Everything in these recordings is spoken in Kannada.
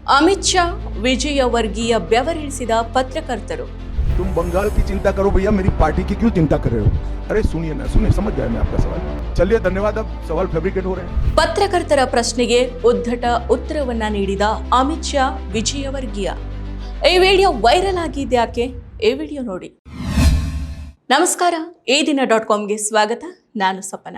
अमित शाह विजय वर्गीय ಬೆವರಿಳಿಸಿದ ಪತ್ರಕರ್ತರು. तुम बंगाल की चिंता करो भैया, मेरी पार्टी की क्यों चिंता कर रहे हो? अरे सुनिए ना, सुनिए, समझ गया मैं आपका सवाल. चलिए धन्यवाद. अब सवाल फैब्रिकेट हो रहे हैं. ಪತ್ರಕರ್ತರ ಪ್ರಶ್ನೆಗೆ ಉದ್ದಟ ಉತ್ತರವನ್ನ ನೀಡಿದ ಅಮಿತ್ ಶಾ ವಿಜಯವರ್ಗೀಯ. ಈ ವಿಡಿಯೋ ವೈರಲ್ ಆಗಿದ್ದೆ ಯಾಕೆ? ಈ ವಿಡಿಯೋ ನೋಡಿ. ನಮಸ್ಕಾರ, ಈ ದಿನ.comಗೆ ಸ್ವಾಗತ. ನಾನು ಸಪನ.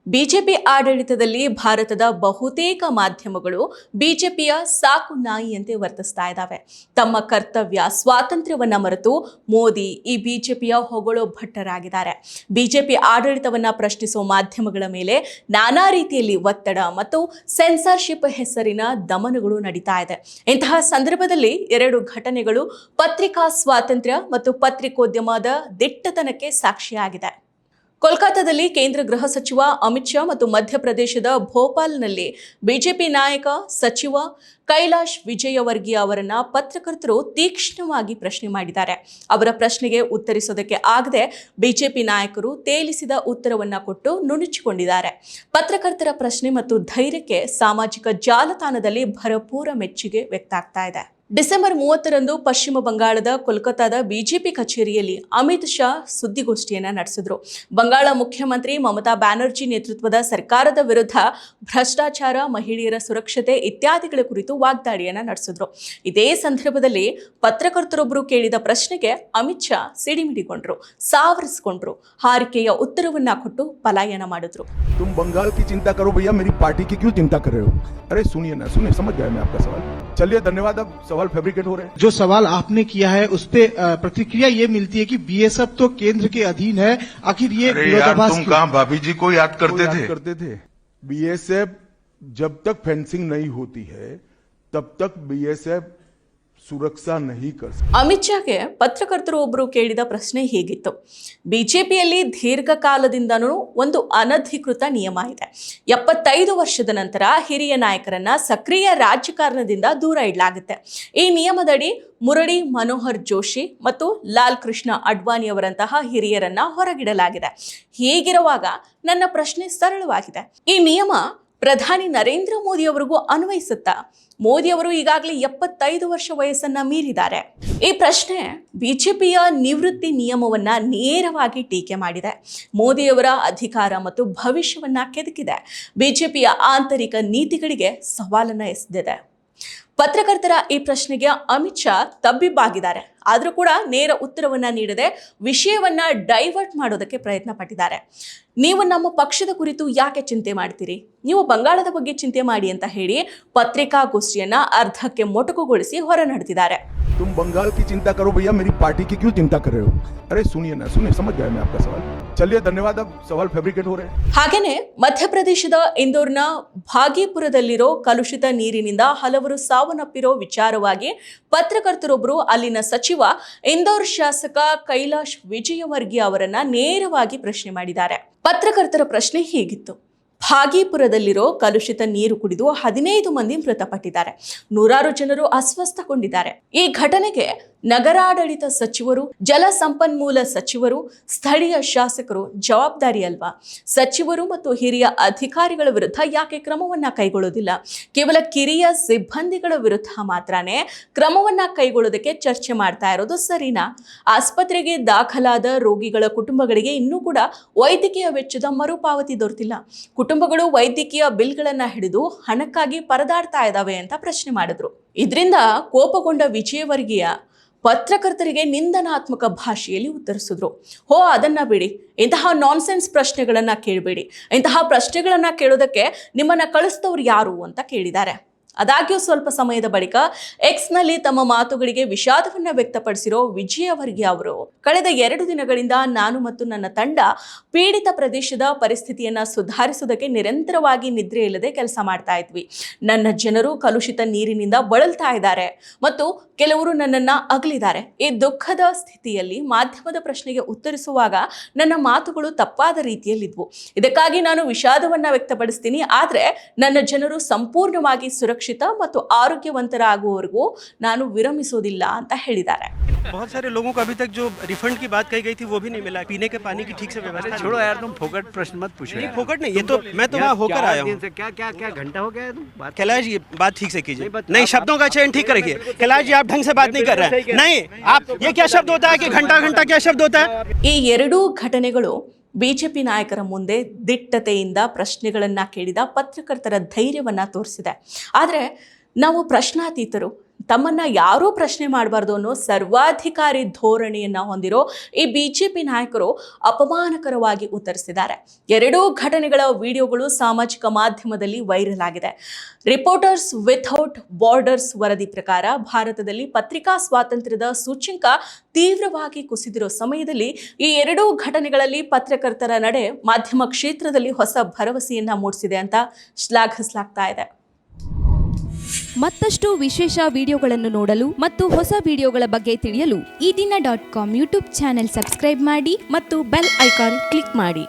ಬಿಜೆಪಿ ಆಡಳಿತದಲ್ಲಿ ಭಾರತದ ಬಹುತೇಕ ಮಾಧ್ಯಮಗಳು ಬಿಜೆಪಿಯ ಸಾಕು ನಾಯಿಯಂತೆ ವರ್ತಿಸ್ತಾ ಇದ್ದಾವೆ. ತಮ್ಮ ಕರ್ತವ್ಯ ಸ್ವಾತಂತ್ರ್ಯವನ್ನ ಮರೆತು ಮೋದಿ ಈ ಬಿಜೆಪಿಯ ಹೊಗಳೋ ಭಟ್ಟರಾಗಿದ್ದಾರೆ. ಬಿಜೆಪಿ ಆಡಳಿತವನ್ನ ಪ್ರಶ್ನಿಸುವ ಮಾಧ್ಯಮಗಳ ಮೇಲೆ ನಾನಾ ರೀತಿಯಲ್ಲಿ ಒತ್ತಡ ಮತ್ತು ಸೆನ್ಸಾರ್ಶಿಪ್ ಹೆಸರಿನ ದಮನಗಳು ನಡೀತಾ ಇದೆ. ಇಂತಹ ಸಂದರ್ಭದಲ್ಲಿ ಎರಡು ಘಟನೆಗಳು ಪತ್ರಿಕಾ ಸ್ವಾತಂತ್ರ್ಯ ಮತ್ತು ಪತ್ರಿಕೋದ್ಯಮದ ದಿಟ್ಟತನಕ್ಕೆ ಸಾಕ್ಷಿಯಾಗಿದೆ. ಕೋಲ್ಕತ್ತಾದಲ್ಲಿ ಕೇಂದ್ರ ಗೃಹ ಸಚಿವ ಅಮಿತ್ ಶಾ ಮತ್ತು ಮಧ್ಯಪ್ರದೇಶದ ಭೋಪಾಲ್ನಲ್ಲಿ ಬಿಜೆಪಿ ನಾಯಕ ಸಚಿವ ಕೈಲಾಶ್ ವಿಜಯವರ್ಗೀಯ ಅವರನ್ನ ಪತ್ರಕರ್ತರು ತೀಕ್ಷ್ಣವಾಗಿ ಪ್ರಶ್ನೆ ಮಾಡಿದ್ದಾರೆ. ಅವರ ಪ್ರಶ್ನೆಗೆ ಉತ್ತರಿಸೋದಕ್ಕೆ ಆಗದೆ ಬಿಜೆಪಿ ನಾಯಕರು ತೇಲಿಸಿದ ಉತ್ತರವನ್ನ ಕೊಟ್ಟು ನುಣುಚಿಕೊಂಡಿದ್ದಾರೆ. ಪತ್ರಕರ್ತರ ಪ್ರಶ್ನೆ ಮತ್ತು ಧೈರ್ಯಕ್ಕೆ ಸಾಮಾಜಿಕ ಜಾಲತಾಣದಲ್ಲಿ ಭರಪೂರ ಮೆಚ್ಚುಗೆ ವ್ಯಕ್ತ ಆಗ್ತಾ ಇದೆ. ಡಿಸೆಂಬರ್ 30ರಂದು ಪಶ್ಚಿಮ ಬಂಗಾಳದ ಕೋಲ್ಕತ್ತಾದ ಬಿಜೆಪಿ ಕಚೇರಿಯಲ್ಲಿ ಅಮಿತ್ ಶಾ ಸುದ್ದಿಗೋಷ್ಠಿಯನ್ನ ನಡೆಸಿದ್ರು. ಬಂಗಾಳ ಮುಖ್ಯಮಂತ್ರಿ ಮಮತಾ ಬ್ಯಾನರ್ಜಿ ನೇತೃತ್ವದ ಸರ್ಕಾರದ ವಿರುದ್ಧ ಭ್ರಷ್ಟಾಚಾರ, ಮಹಿಳೆಯರ ಸುರಕ್ಷತೆ ಇತ್ಯಾದಿಗಳ ಕುರಿತು ವಾಗ್ದಾಳಿಯನ್ನ ನಡೆಸಿದ್ರು. ಇದೇ ಸಂದರ್ಭದಲ್ಲಿ ಪತ್ರಕರ್ತರೊಬ್ಬರು ಕೇಳಿದ ಪ್ರಶ್ನೆಗೆ ಅಮಿತ್ ಶಾ ಸಿಡಿಮಿಡಿಗೊಂಡ್ರು, ಸಾವರಿಸಿಕೊಂಡ್ರು, ಹಾರಿಕೆಯ ಉತ್ತರವನ್ನ ಕೊಟ್ಟು ಪಲಾಯನ ಮಾಡಿದ್ರು. तुम बंगाल की चिंता करो भैया, मेरी पार्टी की क्यों चिंता कर रहे हो? अरे सुनिए ना, सुनिए, समझ गया मैं आपका सवाल. चलिए धन्यवाद. अब सवाल फैब्रिकेट हो रहे हैं. जो सवाल आपने किया है उस पे प्रतिक्रिया ये मिलती है कि बीएसएफ तो केंद्र के अधीन है, आखिर ये विरोधाभास तुम कहाँ भाभी जी को याद करते थे? बीएसएफ जब तक फेंसिंग नहीं होती है तब तक बीएसएफ ಸುರಕ್ಷಾ नहीं कर सकते. ಅಮಿತ್ ಶಾಗೆ ಪತ್ರಕರ್ತರು ಒಬ್ಬರು ಕೇಳಿದ ಪ್ರಶ್ನೆ ಹೀಗಿತ್ತು: ಬಿಜೆಪಿಯಲ್ಲಿ ದೀರ್ಘಕಾಲದಿಂದನೂ ಒಂದು ಅನಧಿಕೃತ ನಿಯಮ ಇದೆ. 75 ವರ್ಷದ ನಂತರ ಹಿರಿಯ ನಾಯಕರನ್ನ ಸಕ್ರಿಯ ರಾಜಕಾರಣದಿಂದ ದೂರ ಇಡಲಾಗುತ್ತೆ. ಈ ನಿಯಮದಡಿ ಮುರಳಿ ಮನೋಹರ್ ಜೋಶಿ ಮತ್ತು ಲಾಲ್ ಕೃಷ್ಣ ಅಡ್ವಾಣಿ ಅವರಂತಹ ಹಿರಿಯರನ್ನ ಹೊರಗಿಡಲಾಗಿದೆ. ಹೀಗಿರುವಾಗ ನನ್ನ ಪ್ರಶ್ನೆ ಸರಳವಾಗಿದೆ. ಈ ನಿಯಮ ಪ್ರಧಾನಿ ನರೇಂದ್ರ ಮೋದಿ ಅವರಿಗೂ ಅನ್ವಯಿಸುತ್ತಾ? ಮೋದಿ ಅವರು ಈಗಾಗಲೇ 75 ವರ್ಷ ವಯಸ್ಸನ್ನ ಮೀರಿದ್ದಾರೆ. ಈ ಪ್ರಶ್ನೆ ಬಿಜೆಪಿಯ ನಿವೃತ್ತಿ ನಿಯಮವನ್ನ ನೇರವಾಗಿ ಟೀಕೆ ಮಾಡಿದೆ. ಮೋದಿಯವರ ಅಧಿಕಾರ ಮತ್ತು ಭವಿಷ್ಯವನ್ನ ಕೆದಕಿದೆ. ಬಿಜೆಪಿಯ ಆಂತರಿಕ ನೀತಿಗಳಿಗೆ ಸವಾಲನ್ನ ಎಸೆದಿದೆ. ಪತ್ರಕರ್ತರ ಈ ಪ್ರಶ್ನೆಗೆ ಅಮಿತ್ ಶಾ ತಬ್ಬಿಬ್ಬಾಗಿದ್ದಾರೆ. ಆದರೂ ಕೂಡ ನೇರ ಉತ್ತರವನ್ನ ನೀಡದೆ ವಿಷಯವನ್ನ ಡೈವರ್ಟ್ ಮಾಡೋದಕ್ಕೆ ಪ್ರಯತ್ನ ಪಟ್ಟಿದ್ದಾರೆ. ನೀವು ನಮ್ಮ ಪಕ್ಷದ ಕುರಿತು ಯಾಕೆ ಚಿಂತೆ ಮಾಡ್ತೀರಿ? ನೀವು ಬಂಗಾಳದ ಬಗ್ಗೆ ಚಿಂತೆ ಮಾಡಿ ಅಂತ ಹೇಳಿ ಪತ್ರಿಕಾಗೋಷ್ಠಿಯನ್ನ ಅರ್ಧಕ್ಕೆ ಮೊಟಕುಗೊಳಿಸಿ ಹೊರ ನಡೆದಿದ್ದಾರೆ. तुम बंगाल की चिंता करो भैया, मेरी पार्टी की क्यों चिंता कर रहे हो? अरे सुनिए ना, सुनिए, समझ गया मैं आपका सवाल. चलिए धन्यवाद. अब सवाल फैब्रिकेट हो रहे हैं. ಹಾಗೇನೆ ಮಧ್ಯಪ್ರದೇಶದ ಇಂದೋರ್ನ ಭಾಗೀಪುರದಲ್ಲಿರೋ ಕಲುಷಿತ ನೀರಿನಿಂದ ಹಲವರು ಸಾವನ್ನಪ್ಪಿರೋ ವಿಚಾರವಾಗಿ ಪತ್ರಕರ್ತರೊಬ್ಬರು ಅಲ್ಲಿನ ಸಚಿವ ಇಂದೋರ್ ಶಾಸಕ ಕೈಲಾಶ್ ವಿಜಯವರ್ಗೀಯ ಅವರನ್ನ ನೇರವಾಗಿ ಪ್ರಶ್ನೆ ಮಾಡಿದ್ದಾರೆ. ಪತ್ರಕರ್ತರ ಪ್ರಶ್ನೆ ಹೀಗಿತ್ತು: ಭಾಗೀಪುರದಲ್ಲಿರೋ ಕಲುಷಿತ ನೀರು ಕುಡಿದು 15 ಮಂದಿ ಮೃತಪಟ್ಟಿದ್ದಾರೆ. ನೂರಾರು ಜನರು ಅಸ್ವಸ್ಥಗೊಂಡಿದ್ದಾರೆ. ಈ ಘಟನೆಗೆ ನಗರಾಡಳಿತ ಸಚಿವರು, ಜಲ ಸಂಪನ್ಮೂಲ ಸಚಿವರು, ಸ್ಥಳೀಯ ಶಾಸಕರು ಜವಾಬ್ದಾರಿ ಅಲ್ವಾ? ಸಚಿವರು ಮತ್ತು ಹಿರಿಯ ಅಧಿಕಾರಿಗಳ ವಿರುದ್ಧ ಯಾಕೆ ಕ್ರಮವನ್ನ ಕೈಗೊಳ್ಳೋದಿಲ್ಲ? ಕೇವಲ ಕಿರಿಯ ಸಿಬ್ಬಂದಿಗಳ ವಿರುದ್ಧ ಮಾತ್ರನೇ ಕ್ರಮವನ್ನ ಕೈಗೊಳ್ಳೋದಕ್ಕೆ ಚರ್ಚೆ ಮಾಡ್ತಾ ಇರೋದು ಸರಿನಾ? ಆಸ್ಪತ್ರೆಗೆ ದಾಖಲಾದ ರೋಗಿಗಳ ಕುಟುಂಬಗಳಿಗೆ ಇನ್ನೂ ಕೂಡ ವೈದ್ಯಕೀಯ ವೆಚ್ಚದ ಮರುಪಾವತಿ ದೊರೆತಿಲ್ಲ. ಕುಟುಂಬಗಳು ವೈದ್ಯಕೀಯ ಬಿಲ್ಗಳನ್ನ ಹಿಡಿದು ಹಣಕ್ಕಾಗಿ ಪರದಾಡ್ತಾ ಇದ್ದಾವೆ ಅಂತ ಪ್ರಶ್ನೆ ಮಾಡಿದ್ರು. ಇದರಿಂದ ಕೋಪಗೊಂಡ ವಿಜಯವರ್ಗೀಯ ಪತ್ರಕರ್ತರಿಗೆ ನಿಂದನಾತ್ಮಕ ಭಾಷೆಯಲ್ಲಿ ಉತ್ತರಿಸಿದ್ರು. ಅದನ್ನ ಬಿಡಿ, ಇಂತಹ ನಾನ್ಸೆನ್ಸ್ ಪ್ರಶ್ನೆಗಳನ್ನ ಕೇಳಬೇಡಿ. ಇಂತಹ ಪ್ರಶ್ನೆಗಳನ್ನ ಕೇಳೋದಕ್ಕೆ ನಿಮ್ಮನ್ನ ಕಳಿಸಿದವ್ರು ಯಾರು ಅಂತ ಕೇಳಿದ್ದಾರೆ. ಆದಾಗ್ಯೂ ಸ್ವಲ್ಪ ಸಮಯದ ಬಳಿಕ ಎಕ್ಸ್ನಲ್ಲಿ ತಮ್ಮ ಮಾತುಗಳಿಗೆ ವಿಷಾದವನ್ನ ವ್ಯಕ್ತಪಡಿಸಿರೋ ವಿಜಯವರ್ಗೀಯ ಅವರು, ಕಳೆದ 2 ದಿನಗಳಿಂದ ನಾನು ಮತ್ತು ನನ್ನ ತಂಡ ಪೀಡಿತ ಪ್ರದೇಶದ ಪರಿಸ್ಥಿತಿಯನ್ನ ಸುಧಾರಿಸುವುದಕ್ಕೆ ನಿರಂತರವಾಗಿ ನಿದ್ರೆ ಇಲ್ಲದೆ ಕೆಲಸ ಮಾಡ್ತಾ ಇದ್ವಿ. ನನ್ನ ಜನರು ಕಲುಷಿತ ನೀರಿನಿಂದ ಬಳಲ್ತಾ ಇದ್ದಾರೆ ಮತ್ತು ಕೆಲವರು ನನ್ನನ್ನ ಅಗಲಿದ್ದಾರೆ. ಈ ದುಃಖದ ಸ್ಥಿತಿಯಲ್ಲಿ ಮಾಧ್ಯಮದ ಪ್ರಶ್ನೆಗೆ ಉತ್ತರಿಸುವಾಗ ನನ್ನ ಮಾತುಗಳು ತಪ್ಪಾದ ರೀತಿಯಲ್ಲಿದ್ವು. ಇದಕ್ಕಾಗಿ ನಾನು ವಿಷಾದವನ್ನ ವ್ಯಕ್ತಪಡಿಸ್ತೀನಿ. ಆದ್ರೆ ನನ್ನ ಜನರು ಸಂಪೂರ್ಣವಾಗಿ ಸುರಕ್ಷಿತ ಮತ್ತು ಆರೋಗ್ಯವಂತರಾಗುವವರೆಗೂ ನಾನು ವಿರಮಿಸೋದಿಲ್ಲ ಅಂತ ಹೇಳಿದ್ದಾರೆ. बहुत सारे लोगों को अभी तक जो रिफंड की बात कही गई थी वो भी नहीं मिला, पीने के पानी की ठीक से व्यवस्था छोड़ो यार, तुम फोकट प्रश्न मत पूछो नहीं, यार। फोकट नहीं, ये तो मैं तो वहाँ होकर आया हूँ। क्या क्या क्या घंटा हो गया है तुम बात कैलाश ये बात ठीक से कीजिए, नहीं शब्दों का चयन ठीक करिए। कैलाश जी आप ढंग से बात नहीं कर रहे हैं, नहीं आप ये क्या शब्द होता है कि घंटा घंटा क्या शब्द होता है? ಈ ಎರಡೂ ಘಟನೆಗಳು ಬಿಜೆಪಿ ನಾಯಕರ ಮುಂದೆ ದಿಟ್ಟತೆಯಿಂದ ಪ್ರಶ್ನೆಗಳನ್ನ ಕೇಳಿದ ಪತ್ರಕರ್ತರ ಧೈರ್ಯವನ್ನ ತೋರಿಸಿದೆ. ಆದರೆ ನಾವು ಪ್ರಶ್ನಾತೀತರು, ತಮ್ಮನ್ನ ಯಾರೂ ಪ್ರಶ್ನೆ ಮಾಡಬಾರ್ದು ಅನ್ನೋ ಸರ್ವಾಧಿಕಾರಿ ಧೋರಣೆಯನ್ನ ಹೊಂದಿರೋ ಈ ಬಿಜೆಪಿ ನಾಯಕರು ಅಪಮಾನಕರವಾಗಿ ಉತ್ತರಿಸಿದ್ದಾರೆ. ಎರಡೂ ಘಟನೆಗಳ ವಿಡಿಯೋಗಳು ಸಾಮಾಜಿಕ ಮಾಧ್ಯಮದಲ್ಲಿ ವೈರಲ್ ಆಗಿದೆ. ರಿಪೋರ್ಟರ್ಸ್ ವಿಥೌಟ್ ಬಾರ್ಡರ್ಸ್ ವರದಿ ಪ್ರಕಾರ ಭಾರತದಲ್ಲಿ ಪತ್ರಿಕಾ ಸ್ವಾತಂತ್ರ್ಯದ ಸೂಚ್ಯಂಕ ತೀವ್ರವಾಗಿ ಕುಸಿದಿರೋ ಸಮಯದಲ್ಲಿ ಈ ಎರಡೂ ಘಟನೆಗಳಲ್ಲಿ ಪತ್ರಕರ್ತರ ನಡೆ ಮಾಧ್ಯಮ ಕ್ಷೇತ್ರದಲ್ಲಿ ಹೊಸ ಭರವಸೆಯನ್ನ ಮೂಡಿಸಿದೆ ಅಂತ ಶ್ಲಾಘಿಸಲಾಗ್ತಾ ಇದೆ. ಮತ್ತಷ್ಟು ವಿಶೇಷ ವಿಡಿಯೋಗಳನ್ನು ನೋಡಲು ಮತ್ತು ಹೊಸ ವಿಡಿಯೋಗಳ ಬಗ್ಗೆ ತಿಳಿಯಲು ಈ ದಿನ .com ಯೂಟ್ಯೂಬ್ ಚಾನೆಲ್ ಸಬ್ಸ್ಕ್ರೈಬ್ ಮಾಡಿ ಮತ್ತು ಬೆಲ್ ಐಕಾನ್ ಕ್ಲಿಕ್ ಮಾಡಿ.